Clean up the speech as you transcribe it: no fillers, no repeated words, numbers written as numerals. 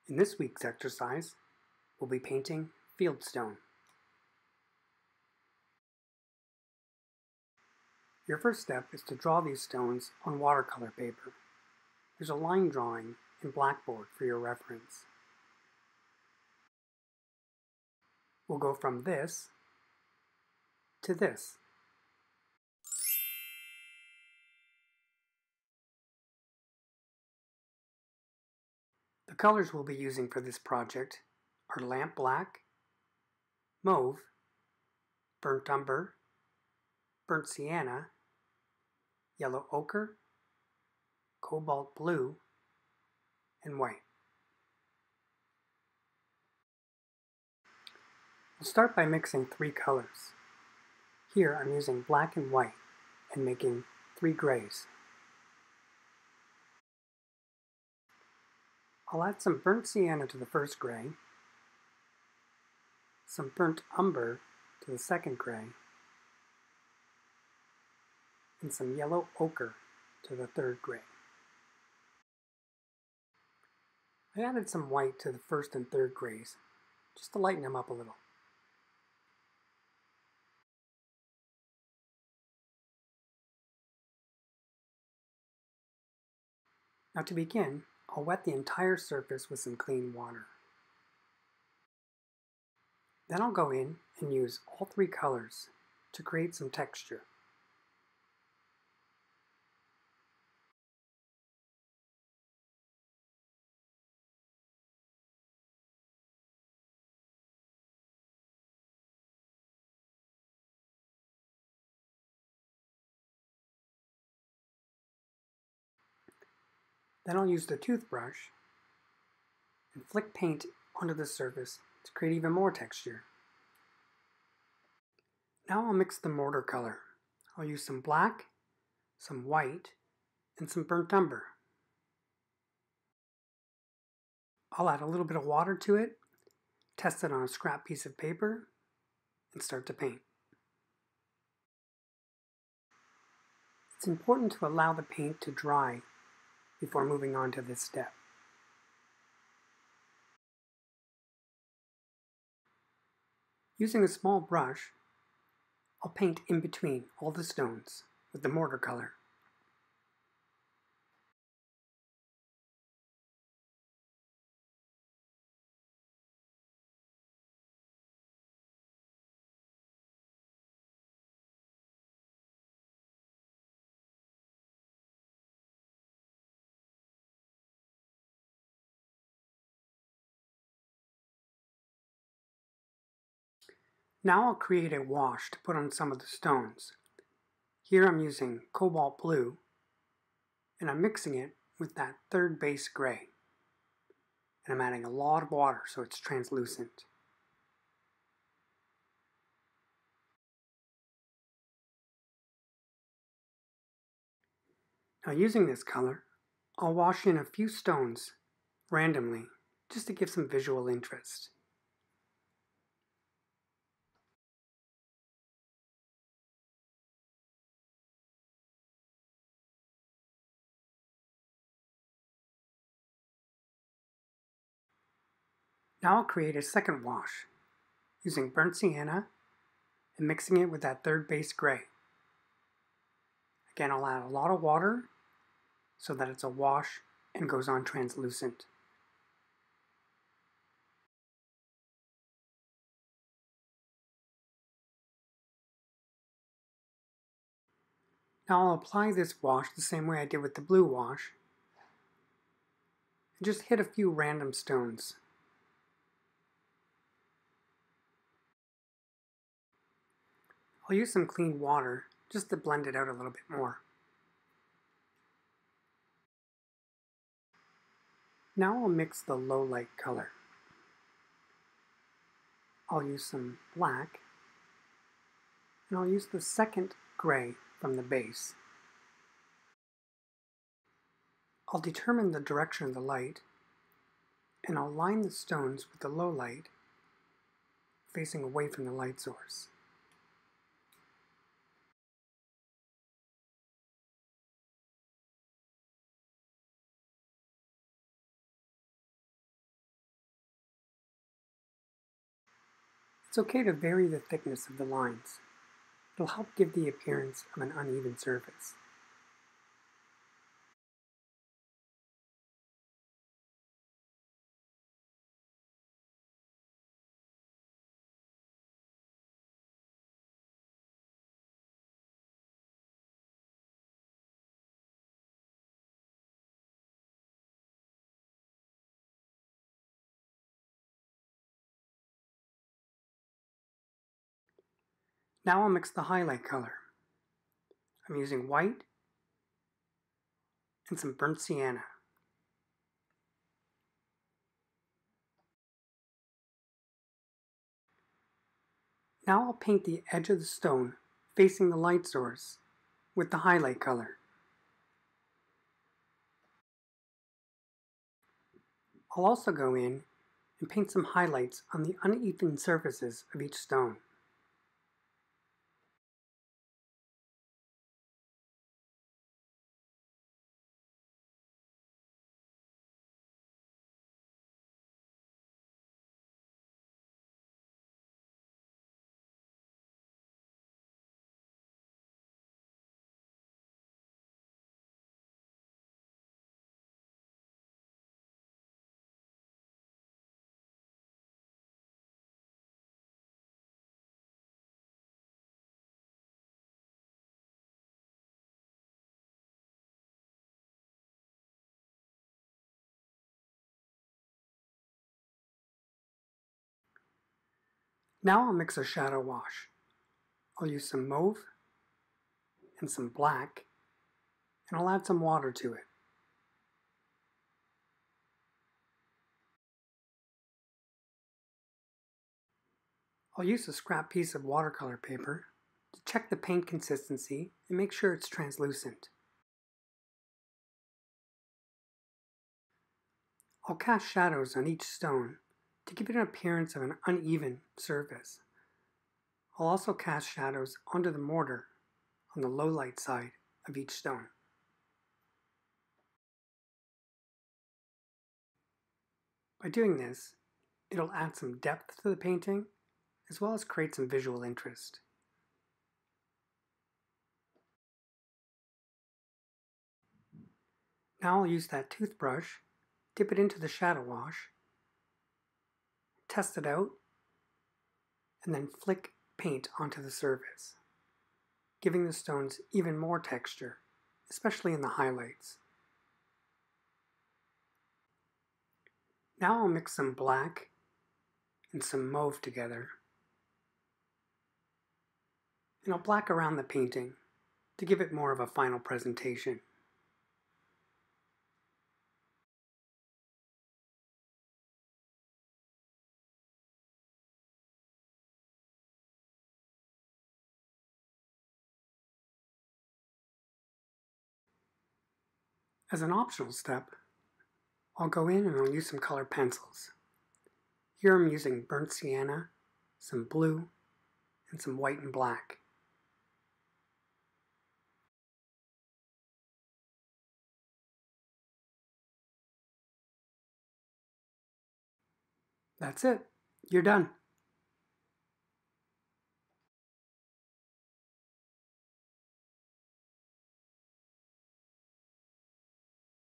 In this week's exercise, we'll be painting Fieldstone. Your first step is to draw these stones on watercolor paper. There's a line drawing in Blackboard for your reference. We'll go from this to this. The colors we'll be using for this project are lamp black, mauve, burnt umber, burnt sienna, yellow ochre, cobalt blue, and white. We'll start by mixing 3 colors. Here I'm using black and white and making 3 grays. I'll add some burnt sienna to the first gray, some burnt umber to the second gray, and some yellow ochre to the third gray. I added some white to the first and third grays, just to lighten them up a little. Now to begin, I'll wet the entire surface with some clean water. Then I'll go in and use all 3 colors to create some texture. Then I'll use the toothbrush and flick paint onto the surface to create even more texture. Now I'll mix the mortar color. I'll use some black, some white, and some burnt umber. I'll add a little bit of water to it, test it on a scrap piece of paper, and start to paint. It's important to allow the paint to dry before moving on to this step. Using a small brush, I'll paint in between all the stones with the mortar color. Now I'll create a wash to put on some of the stones. Here I'm using cobalt blue, and I'm mixing it with that third base gray. And I'm adding a lot of water so it's translucent. Now using this color, I'll wash in a few stones randomly just to give some visual interest. Now I'll create a second wash using burnt sienna and mixing it with that third base gray. Again, I'll add a lot of water so that it's a wash and goes on translucent. Now I'll apply this wash the same way I did with the blue wash and just hit a few random stones. I'll use some clean water just to blend it out a little bit more. Now I'll mix the low light color. I'll use some black, and I'll use the second gray from the base. I'll determine the direction of the light, and I'll line the stones with the low light facing away from the light source. It's okay to vary the thickness of the lines. It'll help give the appearance of an uneven surface. Now I'll mix the highlight color. I'm using white and some burnt sienna. Now I'll paint the edge of the stone facing the light source with the highlight color. I'll also go in and paint some highlights on the uneven surfaces of each stone. Now I'll mix a shadow wash. I'll use some mauve and some black, and I'll add some water to it. I'll use a scrap piece of watercolor paper to check the paint consistency and make sure it's translucent. I'll cast shadows on each stone to give it an appearance of an uneven surface. I'll also cast shadows onto the mortar on the low light side of each stone. By doing this, it'll add some depth to the painting as well as create some visual interest. Now I'll use that toothbrush, dip it into the shadow wash, test it out, and then flick paint onto the surface, giving the stones even more texture, especially in the highlights. Now I'll mix some black and some mauve together, and I'll black around the painting to give it more of a final presentation. As an optional step, I'll go in and I'll use some colored pencils. Here I'm using burnt sienna, some blue, and some white and black. That's it. You're done.